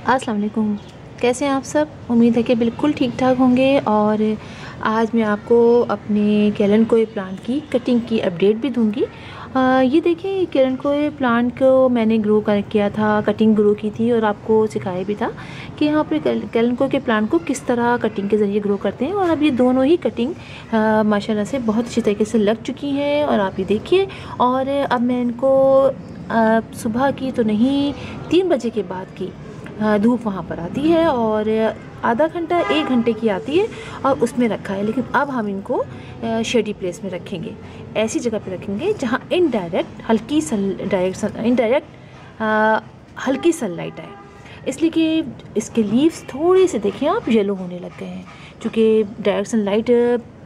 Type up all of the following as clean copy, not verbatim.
अस्सलाम वालेकुम। कैसे हैं आप सब? उम्मीद है कि बिल्कुल ठीक ठाक होंगे। और आज मैं आपको अपने कैलेंडकोए प्लांट की कटिंग की अपडेट भी दूंगी। ये देखिए, कैलेंडकोए प्लांट को मैंने ग्रो किया था, कटिंग ग्रो की थी और आपको सिखाया भी था कि यहाँ पर कैलेंडकोए के प्लांट को किस तरह कटिंग के ज़रिए ग्रो करते हैं। और अब ये दोनों ही कटिंग माशाल्लाह से बहुत अच्छी तरीके से लग चुकी हैं और आप ये देखिए। और अब मैं इनको सुबह की तो नहीं, 3 बजे के बाद की धूप वहाँ पर आती है और आधा घंटा 1 घंटे की आती है और उसमें रखा है। लेकिन अब हम इनको शेडी प्लेस में रखेंगे, ऐसी जगह पे रखेंगे जहाँ इनडायरेक्ट हल्की सनलाइट आए। इसलिए कि इसके लीव्स थोड़े से देखें आप येलो होने लग गए हैं, क्योंकि डायरेक्ट सनलाइट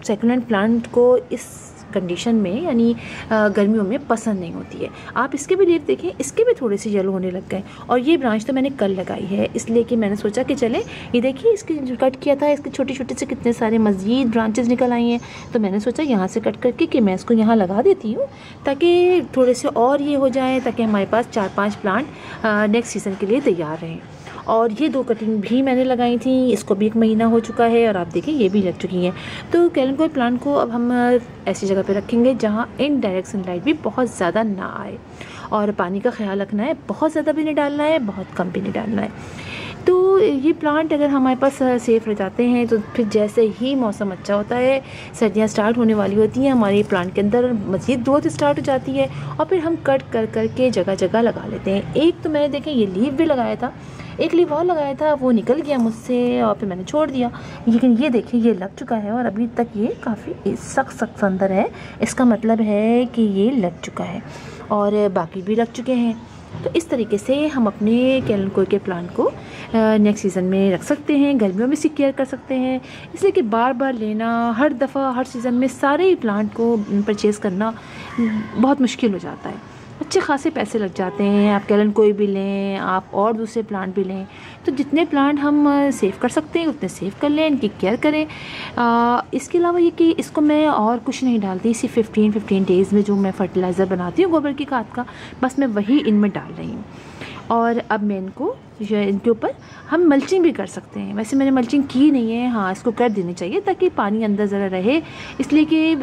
सेकुलेंट प्लांट को इस कंडीशन में यानी गर्मियों में पसंद नहीं होती है। आप इसके भी लीव देखें, इसके भी थोड़े से येलो होने लग गए। और ये ब्रांच तो मैंने कल लगाई है, इसलिए कि मैंने सोचा कि चले ये देखिए, इसके जो कट किया था इसके छोटे छोटे से कितने सारे मज़ीद ब्रांचेस निकल आई हैं। तो मैंने सोचा यहाँ से कट करके कि मैं इसको यहाँ लगा देती हूँ ताकि थोड़े से और ये हो जाए, ताकि हमारे पास 4-5 प्लांट नेक्स्ट सीज़न के लिए तैयार रहें। और ये 2 कटिंग भी मैंने लगाई थी, इसको भी 1 महीना हो चुका है और आप देखिए ये भी लग चुकी हैं। तो कैलेंडकोए प्लांट को अब हम ऐसी जगह पे रखेंगे जहाँ इनडायरेक्ट सनलाइट भी बहुत ज़्यादा ना आए। और पानी का ख्याल रखना है, बहुत ज़्यादा भी नहीं डालना है, बहुत कम भी नहीं डालना है। तो ये प्लांट अगर हमारे पास सेफ़ रह जाते हैं तो फिर जैसे ही मौसम अच्छा होता है, सर्दियाँ स्टार्ट होने वाली होती हैं, हमारे प्लांट के अंदर मज़ीद ग्रोथ स्टार्ट हो जाती है और फिर हम कट कर करके जगह जगह लगा लेते हैं। एक तो मैंने देखें ये लीव भी लगाया था, एक लीव और लगाया था, वो निकल गया मुझसे और फिर मैंने छोड़ दिया। लेकिन ये देखिए ये लग चुका है और अभी तक ये काफ़ी सख्त अंदर है। इसका मतलब है कि ये लग चुका है और बाकी भी लग चुके हैं। तो इस तरीके से हम अपने कैलेंडकोए के प्लांट को नेक्स्ट सीज़न में रख सकते हैं, गर्मियों में इसकी केयर कर सकते हैं। इसलिए कि बार बार लेना, हर दफ़ा हर सीज़न में सारे ही प्लांट को परचेज़ करना बहुत मुश्किल हो जाता है। अच्छे खासे पैसे लग जाते हैं। आप कैलेंडकोए भी लें, आप और दूसरे प्लांट भी लें, तो जितने प्लांट हम सेव कर सकते हैं उतने सेव कर लें, इनकी केयर करें। इसके अलावा ये कि इसको मैं और कुछ नहीं डालती, इसी 15 डेज़ में जो मैं फर्टिलाइज़र बनाती हूँ गोबर की खाद का, बस मैं वही इनमें डाल रही हूँ। और अब मैं इनके ऊपर हम मल्चिंग भी कर सकते हैं। वैसे मैंने मल्चिंग की नहीं है, हाँ इसको कर देनी चाहिए ताकि पानी अंदर ज़रा रहे, इसलिए कि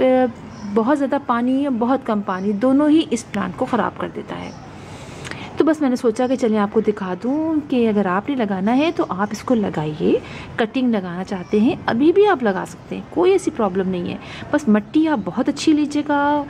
बहुत ज़्यादा पानी या बहुत कम पानी दोनों ही इस प्लांट को ख़राब कर देता है। तो बस मैंने सोचा कि चलिए आपको दिखा दूं कि अगर आपने लगाना है तो आप इसको लगाइए। कटिंग लगाना चाहते हैं अभी भी आप लगा सकते हैं, कोई ऐसी प्रॉब्लम नहीं है। बस मिट्टी आप बहुत अच्छी लीजिएगा,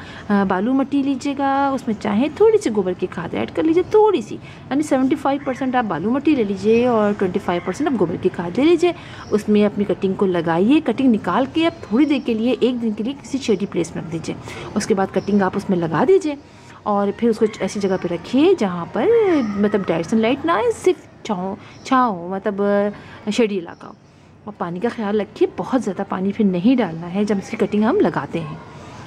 बालू मिट्टी लीजिएगा, उसमें चाहे थोड़ी सी गोबर की खाद ऐड कर लीजिए, थोड़ी सी, यानी 75% आप बालू मिट्टी ले लीजिए और 25% आप गोबर की खाद ले लीजिए। उसमें अपनी कटिंग को लगाइए। कटिंग निकाल के आप थोड़ी देर के लिए, 1 दिन के लिए किसी शेडी प्लेस में रख दीजिए। उसके बाद कटिंग आप उसमें लगा दीजिए और फिर उसको ऐसी जगह पे रखिए जहाँ पर मतलब डायरेक्ट सनलाइट ना आए, सिर्फ छाँव मतलब शेडी इलाका हो। और पानी का ख्याल रखिए, बहुत ज़्यादा पानी फिर नहीं डालना है जब इसकी कटिंग हम लगाते हैं।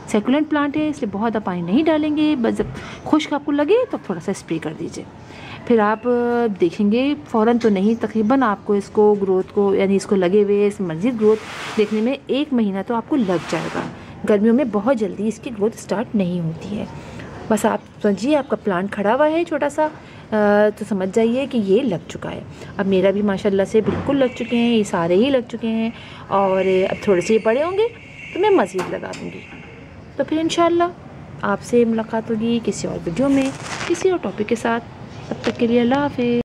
सेकुलेंट प्लांट है इसलिए बहुत ज़्यादा पानी नहीं डालेंगे, बस जब खुश्क आपको लगे तो थोड़ा सा स्प्रे कर दीजिए। फिर आप देखेंगे फ़ौरन तो नहीं, तकरीबन आपको इसको ग्रोथ को यानी इसको लगे हुए इस मज़ीद ग्रोथ देखने में 1 महीना तो आपको लग जाएगा। गर्मियों में बहुत जल्दी इसकी ग्रोथ स्टार्ट नहीं होती है। बस आप समझिए आपका प्लांट खड़ा हुआ है छोटा सा, तो समझ जाइए कि ये लग चुका है। अब मेरा भी माशाल्लाह से बिल्कुल लग चुके हैं, ये सारे ही लग चुके हैं और अब थोड़े से ये बड़े होंगे तो मैं मज़ीद लगा दूँगी। तो फिर इंशाल्लाह आपसे मुलाकात होगी किसी और वीडियो में, किसी और टॉपिक के साथ। तब तक के लिए अल्लाह हाफ़िज़।